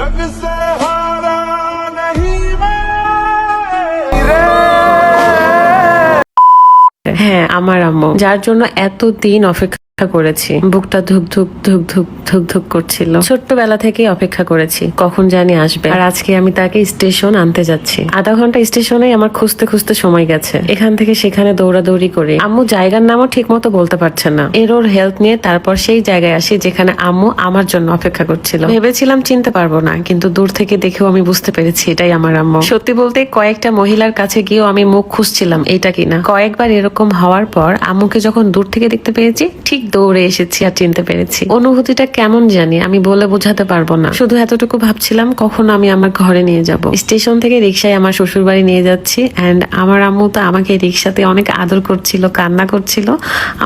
जग से हारा नहीं मैं रे। হ্যাঁ, আমার আম্মু, যার জন্য এতদিন অপেক্ষা করেছি। বুকটা ধুক ধুক ধুক ধুক ধুক ধুক করছিল। ছোট্টবেলা থেকেই অপেক্ষা করেছি কখন জানি আসবে। আর আজকে আমি তাকে স্টেশন আনতে যাচ্ছি। আধা ঘন্টা স্টেশনে আমার খুঁজতে খুঁজতে সময় গেছে। এখান থেকে সেখানে দৌড়াদৌড়ি করে আম্মু জায়গার নামও ঠিক মতো বলতে পারছে না। এর ওর হেল্প নিয়ে তারপর সেই জায়গায় আসি যেখানে আম্মু আমার জন্য অপেক্ষা করছিল। ভেবেছিলাম চিনতে পারবো না, কিন্তু দূর থেকে দেখেও আমি বুঝতে পেরেছি এটাই আমার আম্মু। সত্যি বলতে কয়েকটা মহিলার কাছে গিয়েও আমি মুখ খুঁজছিলাম এটা কিনা। কয়েকবার এরকম হওয়ার পর আম্মুকে যখন দূর থেকে দেখতে পেয়েছি ঠিক দৌড়ে এসেছি আর চিনতে পেরেছি। অনুভূতিটা কেমন জানি আমি বলে বোঝাতে পারবো না। শুধু এতটুকু ভাবছিলাম কখন আমি আমার ঘরে নিয়ে যাব। স্টেশন থেকে রিক্সায় আমার শ্বশুর বাড়ি নিয়ে যাচ্ছি এন্ড আমার আম্মু তো আমাকে রিক্সাতে অনেক আদর করছিল, কান্না করছিল।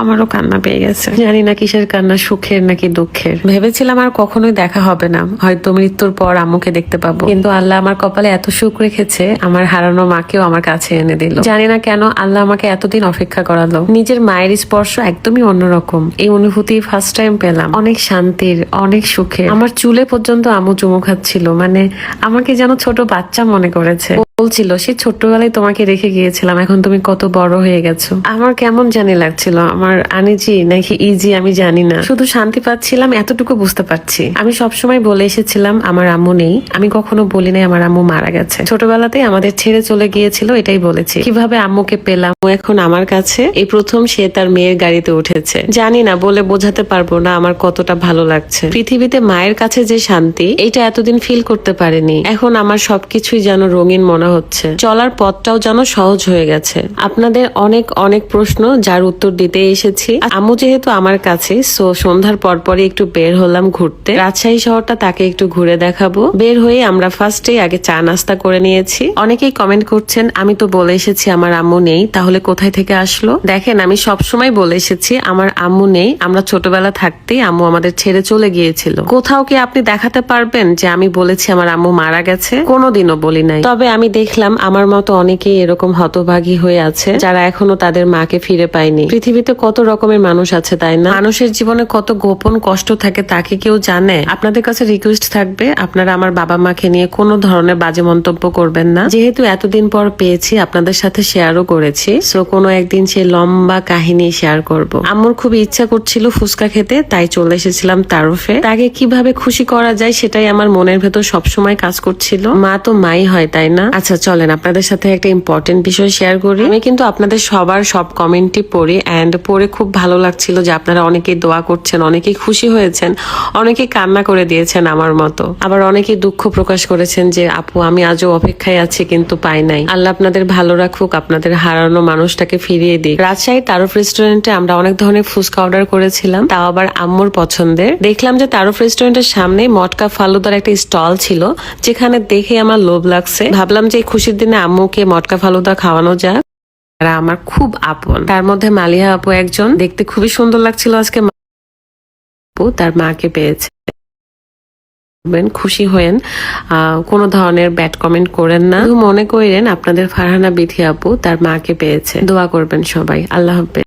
আমারও কান্না পেয়ে গেছে। জানি না কিসের কান্না, সুখের নাকি দুঃখের। ভেবেছিলাম আর কখনোই দেখা হবে না, হয়তো মৃত্যুর পর আম্মুকে দেখতে পাবো, কিন্তু আল্লাহ আমার কপালে এত সুখ রেখেছে আমার হারানো মাকেও আমার কাছে এনে দিল। জানি না কেন আল্লাহ আমাকে এতদিন অপেক্ষা করালো। নিজের মায়ের স্পর্শ একদমই অন্যরকম। এই অনুভূতি ফার্স্ট টাইম পেলাম, অনেক শান্তির, অনেক সুখে। আমার চুলে পর্যন্ত আম্মু চুমু খাচ্ছিল, মানে আমাকে যেন ছোট বাচ্চা মনে করেছে। বলছিল সে ছোট্টবেলায় তোমাকে রেখে গিয়েছিলাম, এখন তুমি কত বড় হয়ে গেছো। আমার কেমন জানি লাগছিল, আমার আনিজি নাকি ইজি আমি জানি না, শুধু শান্তি পাচ্ছিলাম এতটুকু বুঝতে পারছি। আমি সবসময় বলে এসেছিলাম আমার আম্মু নেই, আমি কখনো বলি নাই আমার আম্মু মারা গেছে। ছোটবেলাতেই আমাদের ছেড়ে চলে গিয়েছিল, এটাই বলেছি। কিভাবে আম্মুকে পেলাম ও এখন আমার কাছে, এই প্রথম সে তার মেয়ের গাড়িতে উঠেছে। জানি না বলে বোঝাতে পারবো না আমার কতটা ভালো লাগছে। পৃথিবীতে মায়ের কাছে যে শান্তি, এটা এতদিন ফিল করতে পারিনি। এখন আমার সবকিছুই যেন রঙিন মনে হচ্ছে, চলার পথটাও যেন সহজ হয়ে গেছে। আপনাদের অনেক অনেক প্রশ্ন যার উত্তর দিতে এসেছি। আম্মু যেহেতু আমার কাছে, সো সন্ধ্যার পরপরই একটু বের হলাম ঘুরতে। রাজশাহী শহরটা তাকে একটু ঘুরে দেখাবো। বের হয়ে আমরা ফার্স্টে আগে চা নাস্তা করে নিয়েছি। অনেকেই কমেন্ট করছেন আমি তো বলে এসেছি আমার আম্মু নেই, তাহলে কোথায় থেকে আসলো? দেখেন আমি সবসময় বলে এসেছি আমার আম্মু নেই। আমরা ছোটবেলা থাকতেই আম্মু আমাদের ছেড়ে চলে গিয়েছিল। কোথাও কি আপনি দেখাতে পারবেন যে আমি বলেছি আমার আম্মু মারা গেছে? কোনোদিনও বলি নাই। তবে আমি দেখলাম আমার মতো অনেকেই এরকম হতভাগী হয়ে আছে যারা এখনো তাদের মাকে ফিরে পায়নি। পৃথিবীতে কত রকমের মানুষ আছে তাই না? মানুষের জীবনে কত গোপন কষ্ট থাকে তাকে কেউ জানে? আপনাদের কাছে রিকোয়েস্ট থাকবে আপনারা আমার বাবা মাকে নিয়ে কোনো ধরনের বাজে মন্তব্য করবেন না। যেহেতু এতদিন পর পেয়েছি আপনাদের সাথে শেয়ারও করেছি, সো কোনো একদিন সে লম্বা কাহিনী শেয়ার করব। আম্মুর খুব ইচ্ছা করছিল ফুচকা খেতে, তাই চলে এসেছিলাম তারফে। তাকে কিভাবে খুশি করা যায় সেটাই আমার মনের ভেতর সবসময় কাজ করছিল। মা তো মাই হয় তাই না? আচ্ছা চলেন আপনাদের সাথে একটা ইম্পর্টেন্ট বিষয় শেয়ার করি। আমি কিন্তু আপনাদের সবার সব কমেন্টই পড়ি এন্ড পড়ে খুব ভালো লাগছিল যে আপনারা অনেকেই দোয়া করছেন, অনেকেই খুশি হয়েছেন, অনেকেই কান্না করে দিয়েছেন আমার মতো। আবার অনেকেই দুঃখ প্রকাশ করেছেন যে আপু আমি আজও অপেক্ষায় আছি কিন্তু পাই নাই। আল্লাহ আপনাদের ভালো রাখুক, আপনাদের হারানো মানুষটাকে ফিরিয়ে দিক। রাজশাহী তারফ রেস্টুরেন্টে আমরা অনেক ধরনের ফুচকা অর্ডার করেছিলাম, তাও আবার আম্মুর পছন্দের। দেখলাম যে তারফ রেস্টুরেন্টের সামনে মটকা ফালুদার একটা স্টল ছিল, যেখানে দেখে আমার লোভ লাগছে। ভাবলাম যে খুশির দিনে আম্মুকে মটকা ফালুদা খাওয়ানো যাক। তারা আমার খুব আপন, তার মধ্যে মালিহা আপু একজন। দেখতে খুবই সুন্দর লাগছিল আজকে। আপু তার মাকে পেয়েছে, খুশি হয়েন, কোনো ধরনের ব্যাড কমেন্ট করেন না। মনে করেন আপনাদের ফারহানা বিথি আপু তার মাকে পেয়েছে। দোয়া করবেন সবাই। আল্লাহ হাফেজ।